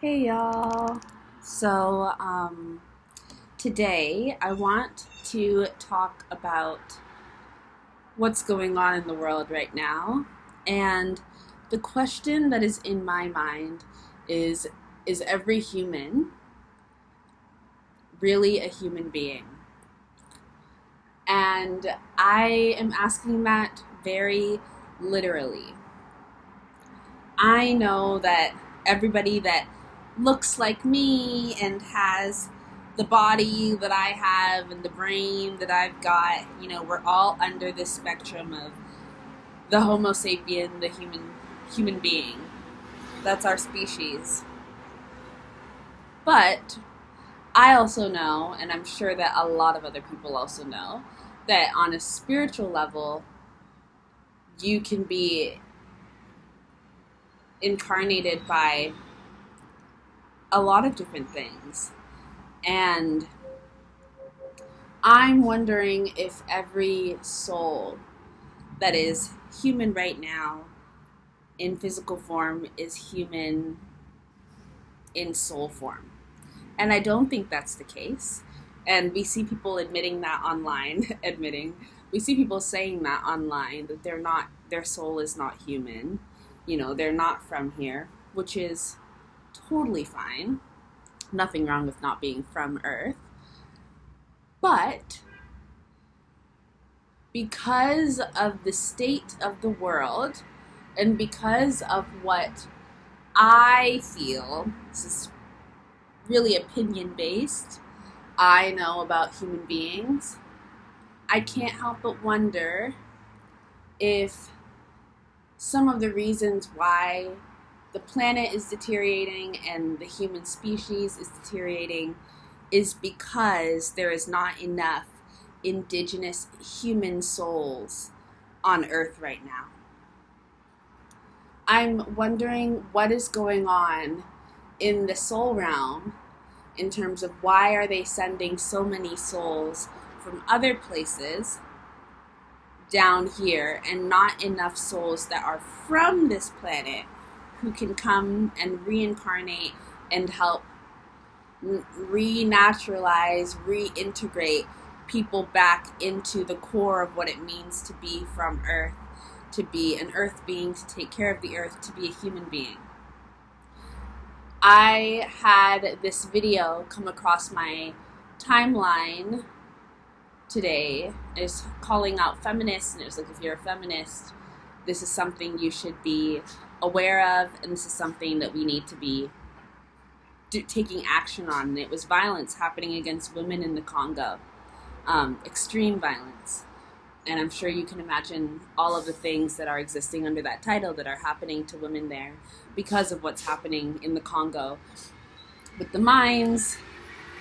Hey y'all. So, today I want to talk about what's going on in the world right now. And the question that is in my mind is every human really a human being? And I am asking that very literally. I know that everybody that looks like me and has the body that I have and the brain that I've got, we're all under this spectrum of the Homo sapien, the human being. That's our species. But I also know, and I'm sure that a lot of other people also know, that on a spiritual level, you can be incarnated by a lot of different things. And I'm wondering if every soul that is human right now in physical form is human in soul form. And I don't think that's the case. And we see people admitting that online, we see people saying that online, that their soul is not human. They're not from here, which is totally fine. Nothing wrong with not being from Earth. But because of the state of the world and because of what I feel, this is really opinion based, I know about human beings, I can't help but wonder if some of the reasons why the planet is deteriorating and the human species is deteriorating is because there is not enough indigenous human souls on Earth right now. I'm wondering what is going on in the soul realm in terms of why are they sending so many souls from other places down here and not enough souls that are from this planet who can come and reincarnate and help renaturalize, reintegrate people back into the core of what it means to be from Earth, to be an Earth being, to take care of the Earth, to be a human being. I had this video come across my timeline today. It's calling out feminists, and it was like, if you're a feminist, this is something you should be aware of, and this is something that we need to be taking action on. And it was violence happening against women in the Congo, extreme violence. And I'm sure you can imagine all of the things that are existing under that title that are happening to women there because of what's happening in the Congo with the mines,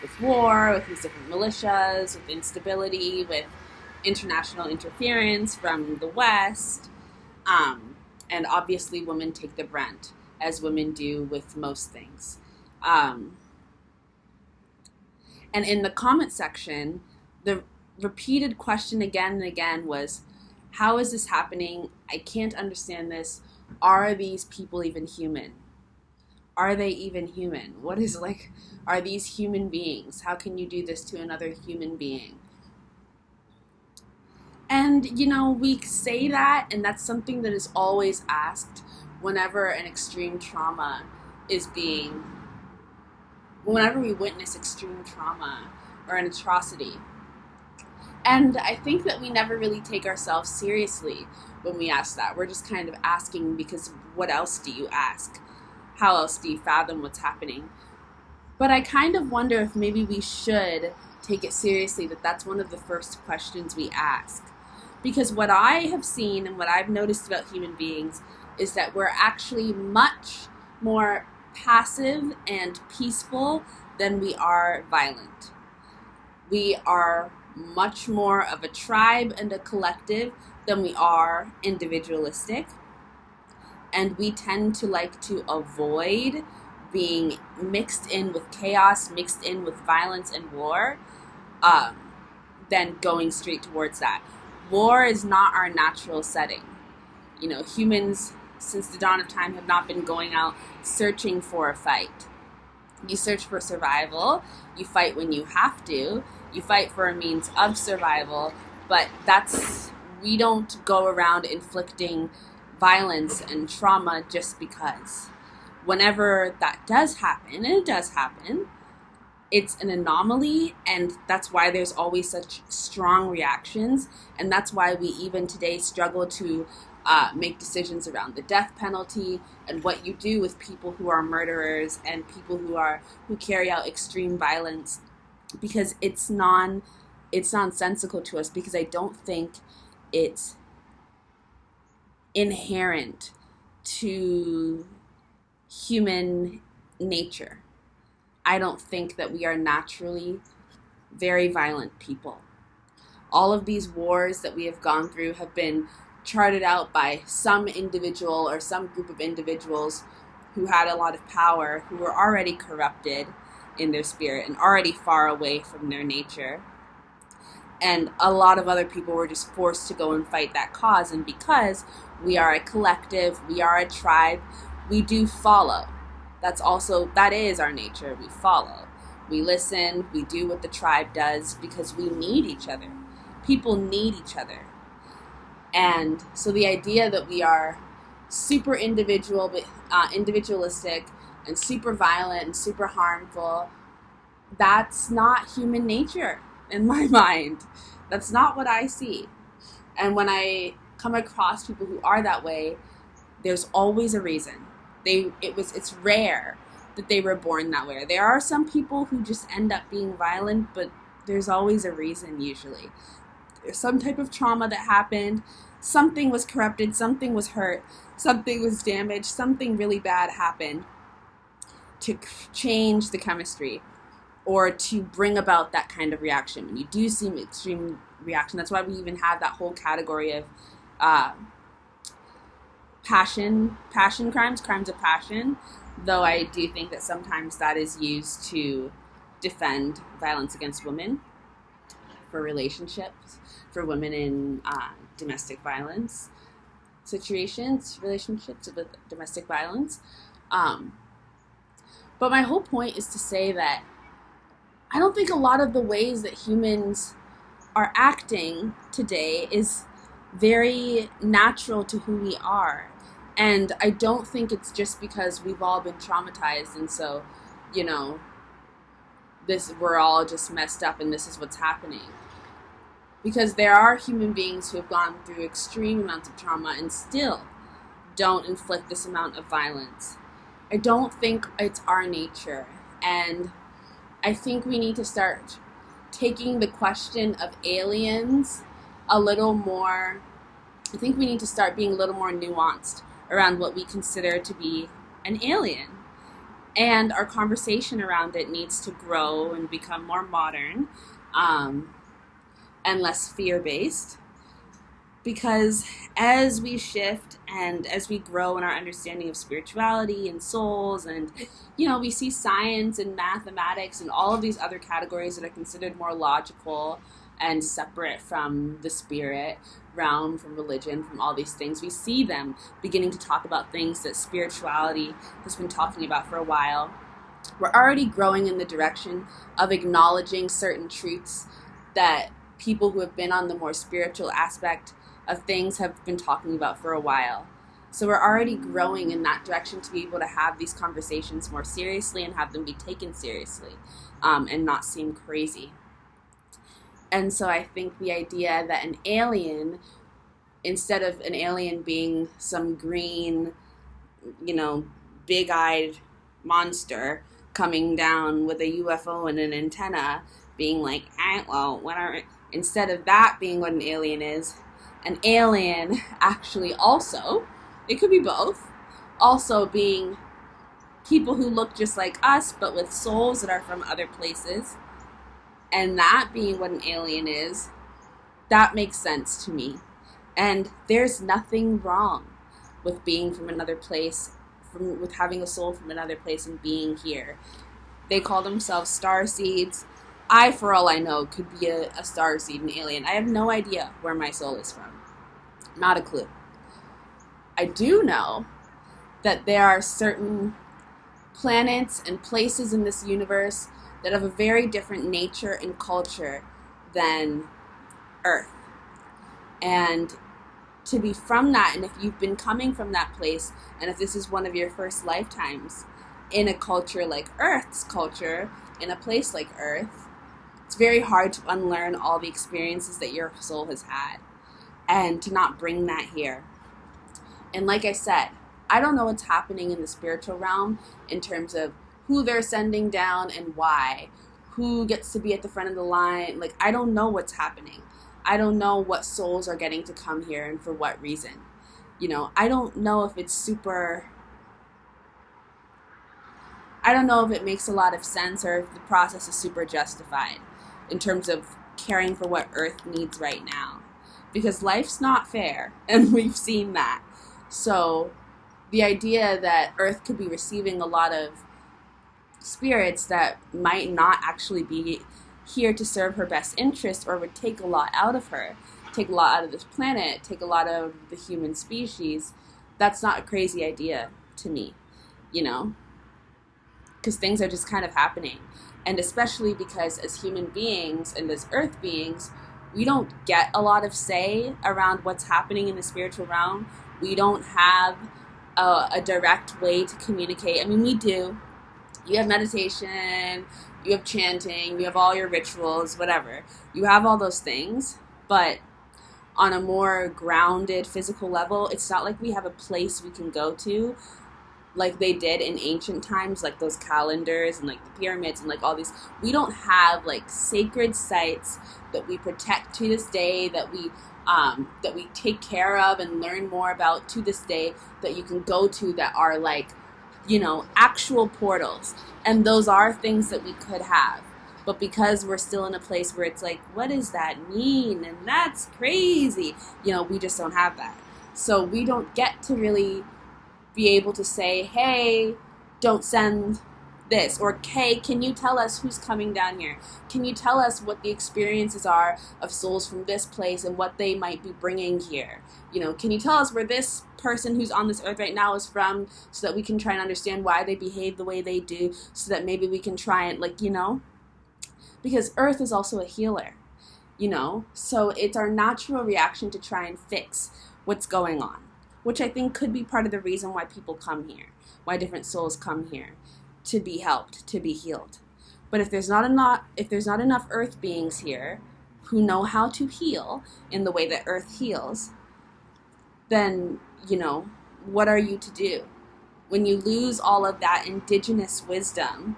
with war, with these different militias, with instability, with international interference from the West. And obviously women take the brunt, as women do with most things. And in the comment section, the repeated question again and again was, how is this happening? I can't understand this. Are these people even human? Are they even human? Are these human beings? How can you do this to another human being? And, we say that, and that's something that is always asked whenever an extreme trauma whenever we witness extreme trauma or an atrocity. And I think that we never really take ourselves seriously when we ask that. We're just kind of asking because what else do you ask? How else do you fathom what's happening? But I kind of wonder if maybe we should take it seriously, that that's one of the first questions we ask. Because what I have seen and what I've noticed about human beings is that we're actually much more passive and peaceful than we are violent. We are much more of a tribe and a collective than we are individualistic. And we tend to like to avoid being mixed in with chaos, mixed in with violence and war, than going straight towards that. War is not our natural setting. Humans, since the dawn of time, have not been going out searching for a fight. You search for survival. You fight when you have to. You fight for a means of survival. But we don't go around inflicting violence and trauma just because. Whenever that does happen, and it does happen, it's an anomaly, and that's why there's always such strong reactions, and that's why we even today struggle to make decisions around the death penalty and what you do with people who are murderers and people who carry out extreme violence, because it's nonsensical to us, because I don't think it's inherent to human nature. I don't think that we are naturally very violent people. All of these wars that we have gone through have been charted out by some individual or some group of individuals who had a lot of power, who were already corrupted in their spirit and already far away from their nature. And a lot of other people were just forced to go and fight that cause. And because we are a collective, we are a tribe, we do follow. That is our nature. We follow. We listen. We do what the tribe does because we need each other. People need each other. And so the idea that we are super individualistic and super violent and super harmful, that's not human nature in my mind. That's not what I see. And when I come across people who are that way, there's always a reason. It's rare that they were born that way. There are some people who just end up being violent, but there's always a reason usually. There's some type of trauma that happened, something was corrupted, something was hurt, something was damaged, something really bad happened to change the chemistry or to bring about that kind of reaction. When you do see extreme reaction, that's why we even have that whole category of passion crimes of passion, though I do think that sometimes that is used to defend violence against women, for relationships, for women in domestic violence relationships with domestic violence. But my whole point is to say that I don't think a lot of the ways that humans are acting today is very natural to who we are. And I don't think it's just because we've all been traumatized and so, we're all just messed up and this is what's happening. Because there are human beings who have gone through extreme amounts of trauma and still don't inflict this amount of violence. I don't think it's our nature. And I think we need to start taking the question of aliens a little more. I think we need to start being a little more nuanced around what we consider to be an alien. And our conversation around it needs to grow and become more modern and less fear-based. Because as we shift and as we grow in our understanding of spirituality and souls and, we see science and mathematics and all of these other categories that are considered more logical and separate from the spirit realm, from religion, from all these things. We see them beginning to talk about things that spirituality has been talking about for a while. We're already growing in the direction of acknowledging certain truths that people who have been on the more spiritual aspect of things have been talking about for a while. So we're already growing in that direction to be able to have these conversations more seriously and have them be taken seriously and not seem crazy. And so I think the idea that an alien, instead of an alien being some green, big-eyed monster coming down with a UFO and an antenna, being like, instead of that being what an alien actually also, it could be both, also being people who look just like us, but with souls that are from other places. And that being what an alien is, that makes sense to me. And there's nothing wrong with being from another place, with having a soul from another place and being here. They call themselves starseeds. I, for all I know, could be a starseed, an alien. I have no idea where my soul is from. Not a clue. I do know that there are certain planets and places in this universe that have a very different nature and culture than Earth. And to be from that, and if you've been coming from that place, and if this is one of your first lifetimes in a culture like Earth's culture, in a place like Earth, it's very hard to unlearn all the experiences that your soul has had and to not bring that here. And like I said, I don't know what's happening in the spiritual realm in terms of who they're sending down and why, who gets to be at the front of the line. Like, I don't know what's happening. I don't know what souls are getting to come here and for what reason. I don't know if it's I don't know if it makes a lot of sense or if the process is super justified in terms of caring for what Earth needs right now. Because life's not fair, and we've seen that. So the idea that Earth could be receiving a lot of spirits that might not actually be here to serve her best interest, or would take a lot out of her, take a lot out of this planet, take a lot of the human species, that's not a crazy idea to me, because things are just kind of happening. And especially because as human beings and as Earth beings, we don't get a lot of say around what's happening in the spiritual realm. We don't have a direct way to communicate. I mean, we do. You have meditation, you have chanting, you have all your rituals, whatever. You have all those things, but on a more grounded physical level, it's not like we have a place we can go to like they did in ancient times, like those calendars and like the pyramids and like all these. We don't have like sacred sites that we protect to this day, that we take care of and learn more about to this day, that you can go to, that are like, actual portals. And those are things that we could have. But because we're still in a place where it's like, what does that mean? And that's crazy. We just don't have that. So we don't get to really be able to say, hey, don't send this. Or, hey, can you tell us who's coming down here? Can you tell us what the experiences are of souls from this place and what they might be bringing here? Can you tell us where this person who's on this earth right now is from, so that we can try and understand why they behave the way they do, so that maybe we can try and, because Earth is also a healer, so it's our natural reaction to try and fix what's going on, which I think could be part of the reason why people come here, why different souls come here, to be helped, to be healed. But if there's not enough Earth beings here who know how to heal in the way that Earth heals, then, what are you to do? When you lose all of that indigenous wisdom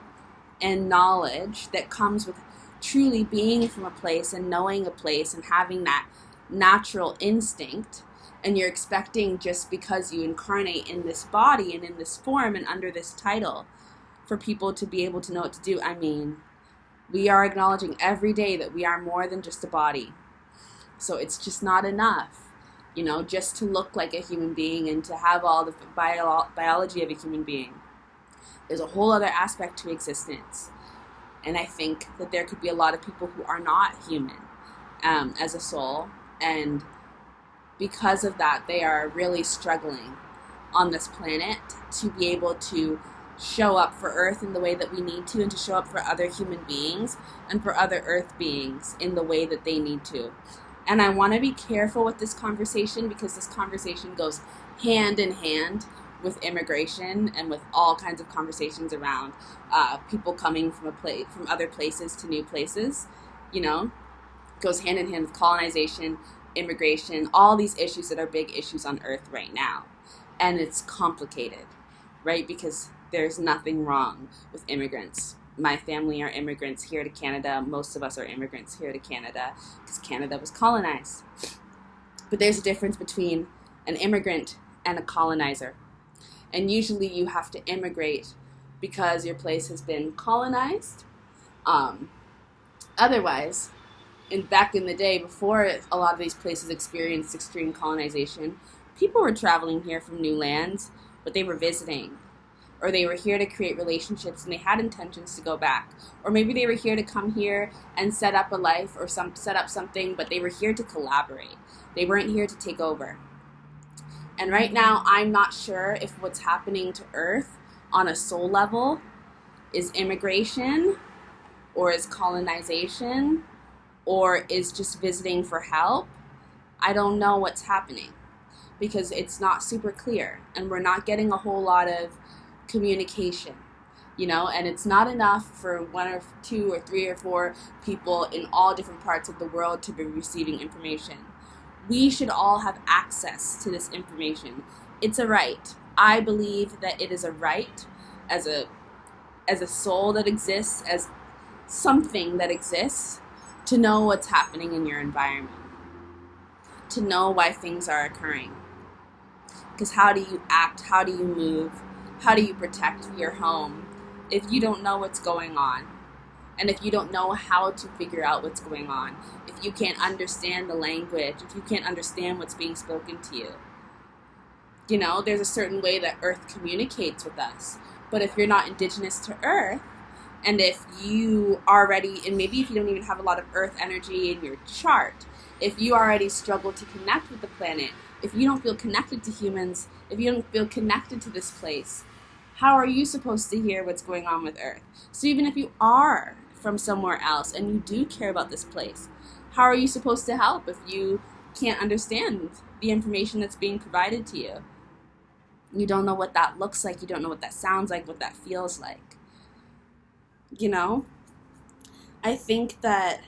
and knowledge that comes with truly being from a place and knowing a place and having that natural instinct, and you're expecting, just because you incarnate in this body and in this form and under this title, for people to be able to know what to do. I mean, we are acknowledging every day that we are more than just a body. So it's just not enough, just to look like a human being and to have all the biology of a human being. There's a whole other aspect to existence. And I think that there could be a lot of people who are not human as a soul. And because of that, they are really struggling on this planet to be able to show up for Earth in the way that we need to, and to show up for other human beings and for other Earth beings in the way that they need to. And I want to be careful with this conversation, because this conversation goes hand in hand with immigration and with all kinds of conversations around people coming from other places to new places. Goes hand in hand with colonization, immigration, all these issues that are big issues on Earth right now. And it's complicated, right? Because there's nothing wrong with immigrants. My family are immigrants here to Canada. Most of us are immigrants here to Canada because Canada was colonized. But there's a difference between an immigrant and a colonizer. And usually you have to immigrate because your place has been colonized. Otherwise, back in the day, before a lot of these places experienced extreme colonization, people were traveling here from new lands, but they were visiting. Or they were here to create relationships and they had intentions to go back. Or maybe they were here to come here and set up a life or set up something, but they were here to collaborate. They weren't here to take over. And right now, I'm not sure if what's happening to Earth on a soul level is immigration, or is colonization, or is just visiting for help. I don't know what's happening because it's not super clear and we're not getting a whole lot of communication, and it's not enough for one or two or three or four people in all different parts of the world to be receiving information. We should all have access to this information. It's a right. I believe that it is a right as a soul that exists, as something that exists, to know what's happening in your environment, to know why things are occurring. Because how do you act? How do you move? How do you protect your home if you don't know what's going on? And if you don't know how to figure out what's going on, if you can't understand the language, if you can't understand what's being spoken to you. There's a certain way that Earth communicates with us. But if you're not indigenous to Earth, and if you already, and maybe if you don't even have a lot of Earth energy in your chart, if you already struggle to connect with the planet, if you don't feel connected to humans, if you don't feel connected to this place, how are you supposed to hear what's going on with Earth? So even if you are from somewhere else and you do care about this place, how are you supposed to help if you can't understand the information that's being provided to you? You don't know what that looks like. You don't know what that sounds like, what that feels like. I think that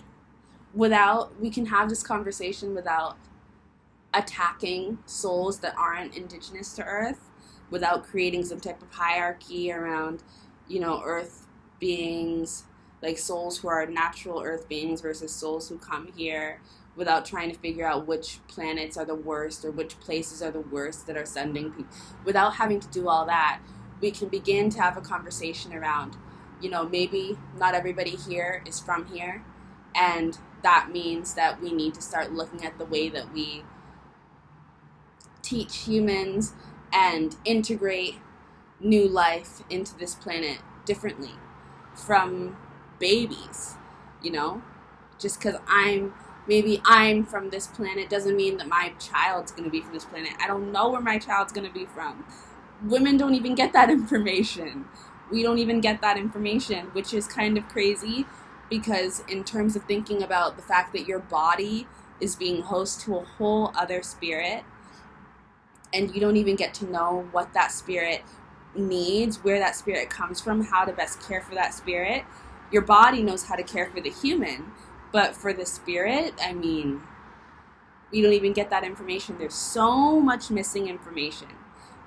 we can have this conversation without attacking souls that aren't indigenous to Earth, without creating some type of hierarchy around, Earth beings, like souls who are natural Earth beings versus souls who come here, without trying to figure out which planets are the worst or which places are the worst that are sending people. Without having to do all that, we can begin to have a conversation around, maybe not everybody here is from here, and that means that we need to start looking at the way that we teach humans and integrate new life into this planet differently from babies. Just because maybe I'm from this planet doesn't mean that my child's going to be from this planet. I don't know where my child's going to be from. Women don't even get that information. We don't even get that information, which is kind of crazy, because in terms of thinking about the fact that your body is being host to a whole other spirit, and you don't even get to know what that spirit needs, where that spirit comes from, how to best care for that spirit. Your body knows how to care for the human, but for the spirit, we don't even get that information. There's so much missing information.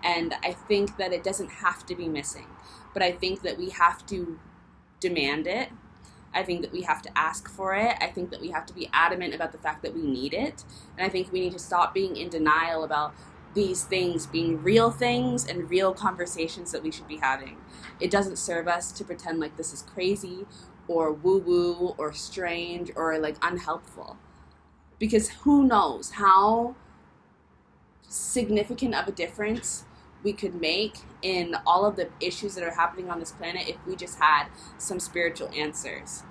And I think that it doesn't have to be missing. But I think that we have to demand it. I think that we have to ask for it. I think that we have to be adamant about the fact that we need it. And I think we need to stop being in denial about these things being real things and real conversations that we should be having. It doesn't serve us to pretend like this is crazy or woo-woo or strange or like unhelpful. Because who knows how significant of a difference we could make in all of the issues that are happening on this planet if we just had some spiritual answers,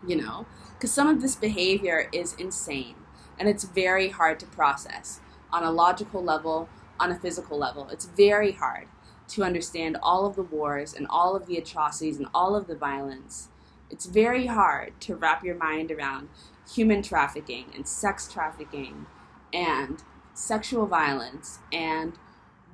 because some of this behavior is insane and it's very hard to process on a logical level, on a physical level. It's very hard to understand all of the wars and all of the atrocities and all of the violence. It's very hard to wrap your mind around human trafficking and sex trafficking and sexual violence and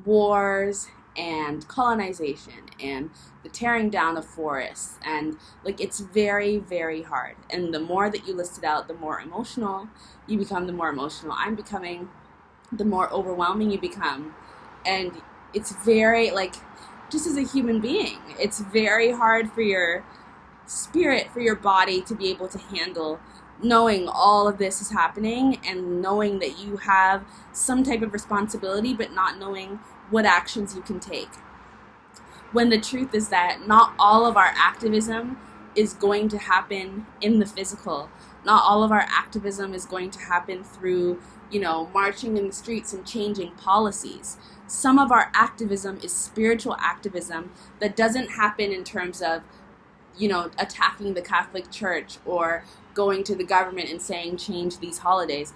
wars and colonization and the tearing down of forests, and it's very, very hard. And the more that you list it out, the more emotional you become. The more emotional I'm becoming, the more overwhelming you become. And it's very, just as a human being, it's very hard for your spirit, for your body to be able to handle knowing all of this is happening and knowing that you have some type of responsibility, but not knowing what actions you can take. When the truth is that not all of our activism is going to happen in the physical. Not all of our activism is going to happen through, marching in the streets and changing policies. Some of our activism is spiritual activism that doesn't happen in terms of, attacking the Catholic Church or going to the government and saying change these holidays.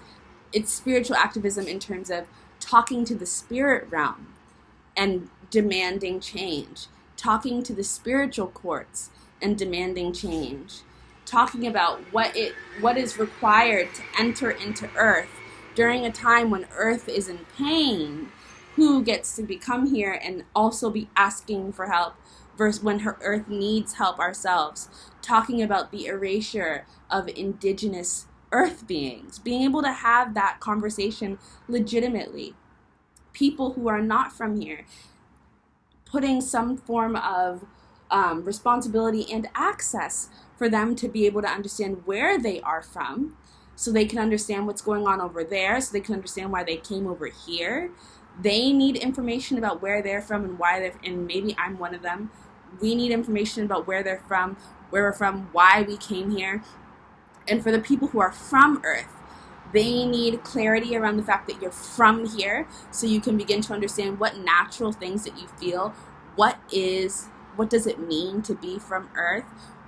It's spiritual activism in terms of talking to the spirit realm and demanding change talking to the spiritual courts and demanding change, talking about what is required to enter into Earth during a time when Earth is in pain, who gets to come here and also be asking for help versus when her Earth needs help ourselves, talking about the erasure of indigenous Earth beings, being able to have that conversation legitimately. People who are not from here, putting some form of responsibility and access for them to be able to understand where they are from, so they can understand what's going on over there, so they can understand why they came over here. They need information about where they're from and why and maybe I'm one of them. We need information about where they're from, where we're from, why we came here. And for the people who are from Earth, they need clarity around the fact that you're from here, so you can begin to understand what natural things that you feel, what does it mean to be from Earth,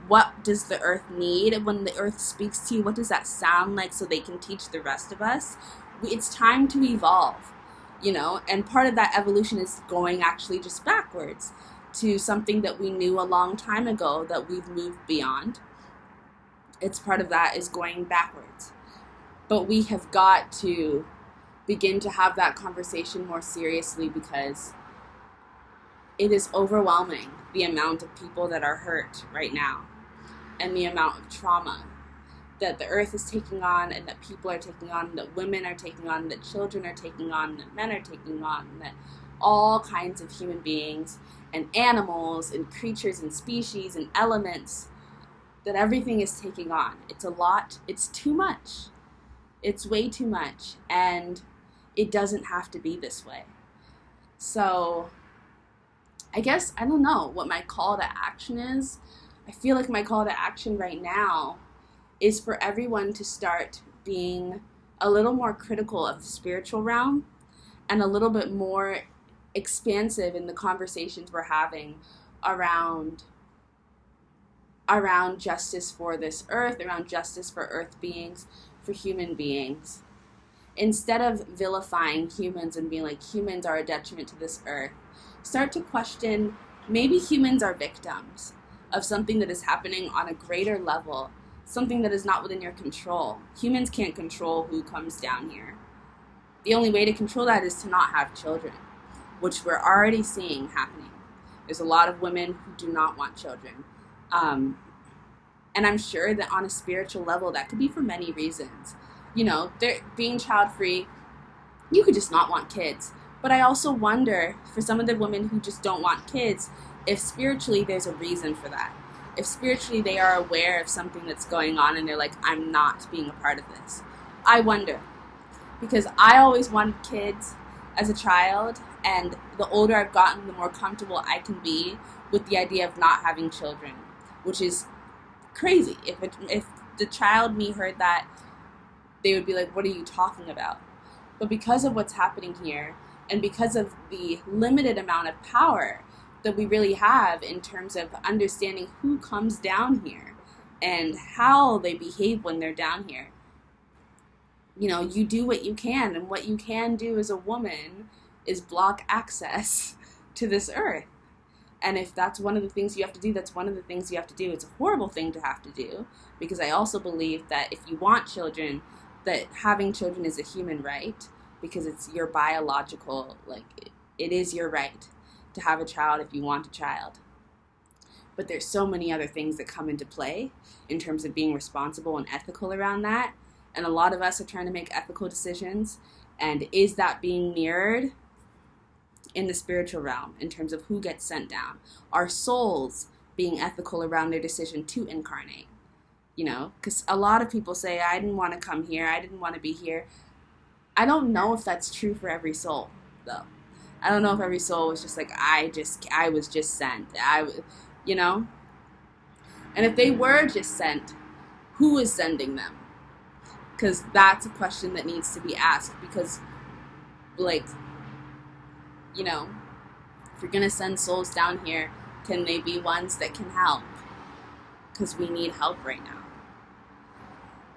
what does the Earth need, when the Earth speaks to you, what does that sound like, so they can teach the rest of us. It's time to evolve, and part of that evolution is going actually just backwards to something that we knew a long time ago that we've moved beyond. It's part of that is going backwards. But we have got to begin to have that conversation more seriously, because it is overwhelming, the amount of people that are hurt right now and the amount of trauma that the Earth is taking on, and that people are taking on, that women are taking on, that children are taking on, that men are taking on, that all kinds of human beings and animals and creatures and species and elements, that everything is taking on. It's a lot. It's too much. It's way too much, and it doesn't have to be this way. So I guess, I don't know what my call to action is. I feel like my call to action right now is for everyone to start being a little more critical of the spiritual realm and a little bit more expansive in the conversations we're having around justice for this Earth, around justice for Earth beings, for human beings. Instead of vilifying humans and being like, humans are a detriment to this Earth, start to question, maybe humans are victims of something that is happening on a greater level, something that is not within your control. Humans can't control who comes down here. The only way to control that is to not have children, which we're already seeing happening. There's a lot of women who do not want children. And I'm sure that on a spiritual level, that could be for many reasons. Being child-free, you could just not want kids. But I also wonder, for some of the women who just don't want kids, if spiritually there's a reason for that. If spiritually they are aware of something that's going on and they're like, I'm not being a part of this. I wonder. Because I always wanted kids as a child, and the older I've gotten, the more comfortable I can be with the idea of not having children, which is crazy. If the child me heard that, they would be like, what are you talking about? But because of what's happening here, and because of the limited amount of power that we really have in terms of understanding who comes down here and how they behave when they're down here, you do what you can, and what you can do as a woman is block access to this Earth. And if that's one of the things you have to do, that's one of the things you have to do. It's a horrible thing to have to do, because I also believe that if you want children, that having children is a human right, because it's your biological, it is your right to have a child if you want a child. But there's so many other things that come into play in terms of being responsible and ethical around that. And a lot of us are trying to make ethical decisions. And is that being mirrored in the spiritual realm in terms of who gets sent down? Are souls being ethical around their decision to incarnate? Because a lot of people say, I didn't want to come here, I didn't want to be here. I don't know if that's true for every soul, though. I don't know if every soul was just like, I was just sent. And if they were just sent, who is sending them? Because that's a question that needs to be asked. Because, if you're going to send souls down here, can they be ones that can help? Because we need help right now.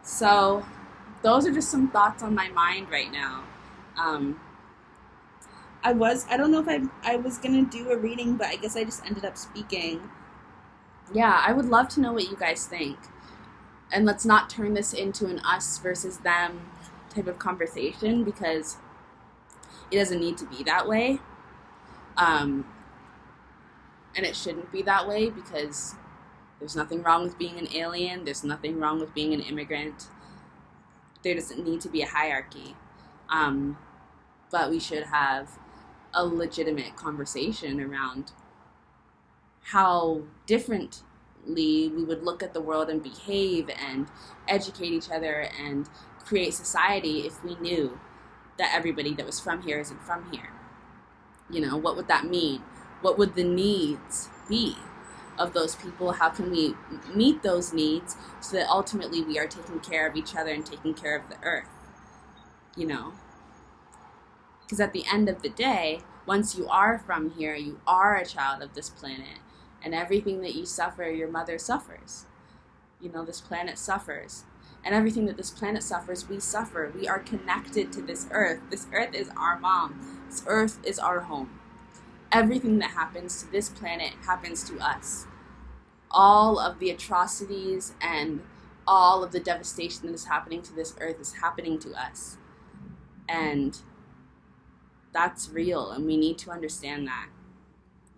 So those are just some thoughts on my mind right now. I don't know if I was gonna do a reading, but I guess I just ended up speaking. Yeah, I would love to know what you guys think. And let's not turn this into an us versus them type of conversation, because it doesn't need to be that way. Um, and it shouldn't be that way, because there's nothing wrong with being an alien. There's nothing wrong with being an immigrant. There doesn't need to be a hierarchy. But we should have a legitimate conversation around how differently we would look at the world and behave and educate each other and create society if we knew that everybody that was from here isn't from here. You know, what would that mean? What would the needs be of those people? How can we meet those needs so that ultimately we are taking care of each other and taking care of the earth? You know? Because at the end of the day, once you are from here, you are a child of this planet. And everything that you suffer, your mother suffers. You know, this planet suffers. And everything that this planet suffers, we suffer. We are connected to this earth. This earth is our mom. This earth is our home. Everything that happens to this planet happens to us. All of the atrocities and all of the devastation that is happening to this earth is happening to us. And that's real, and we need to understand that.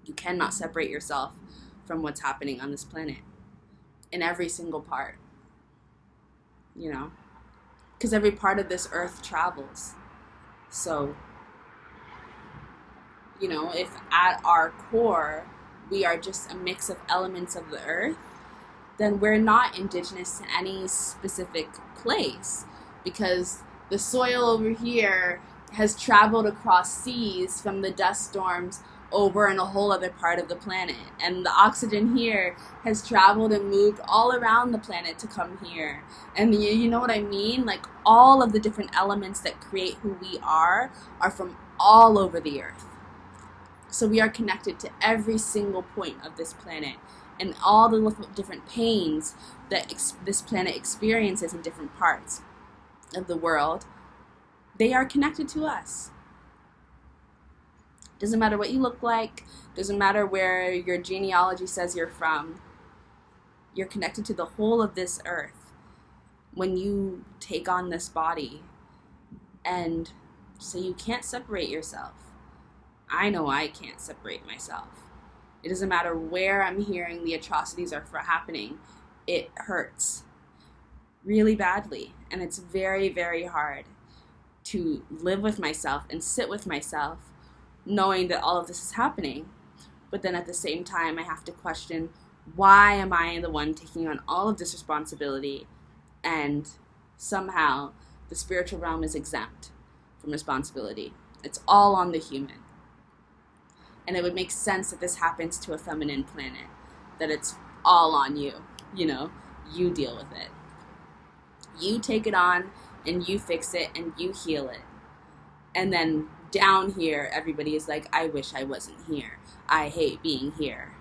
You cannot separate yourself from what's happening on this planet in every single part, you know, because every part of this earth travels. So, you know, if at our core we are just a mix of elements of the earth, then we're not indigenous to any specific place, because the soil over here has traveled across seas from the dust storms over in a whole other part of the planet. And the oxygen here has traveled and moved all around the planet to come here. And you know what I mean? Like, all of the different elements that create who we are from all over the earth. So we are connected to every single point of this planet. And all the different pains that this planet experiences in different parts of the world, they are connected to us. Doesn't matter what you look like, doesn't matter where your genealogy says you're from, you're connected to the whole of this earth when you take on this body. And so you can't separate yourself. I know I can't separate myself. It doesn't matter where I'm hearing the atrocities are happening, it hurts really badly. And it's very, very hard to live with myself and sit with myself knowing that all of this is happening. But then at the same time, I have to question, why am I the one taking on all of this responsibility, and somehow the spiritual realm is exempt from responsibility? It's all on the human. And it would make sense that this happens to a feminine planet, that it's all on you. You know, you deal with it. You take it on, and you fix it, and you heal it. And then down here, everybody is like, I wish I wasn't here. I hate being here.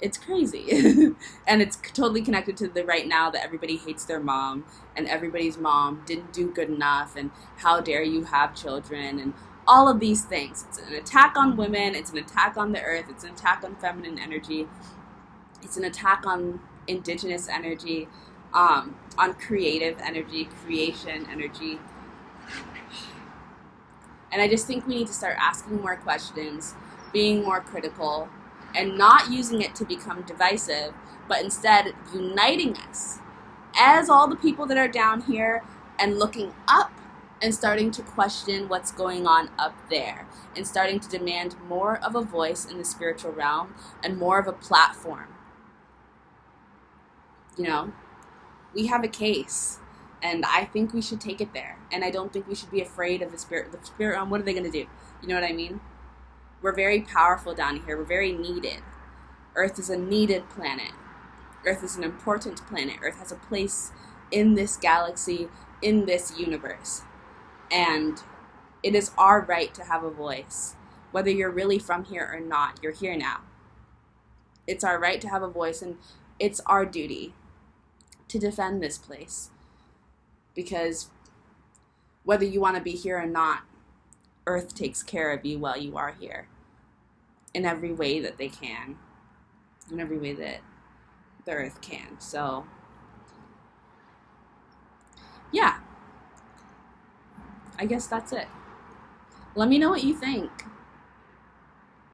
It's crazy. And it's totally connected to the right now that everybody hates their mom, and everybody's mom didn't do good enough, and how dare you have children, and all of these things. It's an attack on women, it's an attack on the earth, it's an attack on feminine energy, it's an attack on indigenous energy, on creative energy, creation energy. And I just think we need to start asking more questions, being more critical, and not using it to become divisive, but instead uniting us as all the people that are down here, and looking up and starting to question what's going on up there, and starting to demand more of a voice in the spiritual realm and more of a platform. You know, we have a case, and I think we should take it there. And I don't think we should be afraid of the spirit realm. What are they going to do? You know what I mean? We're very powerful down here. We're very needed. Earth is a needed planet. Earth is an important planet. Earth has a place in this galaxy, in this universe. And it is our right to have a voice. Whether you're really from here or not, you're here now. It's our right to have a voice, and it's our duty to defend this place. Because whether you want to be here or not, Earth takes care of you while you are here in every way that they can, in every way that the Earth can. So, yeah, I guess that's it. Let me know what you think.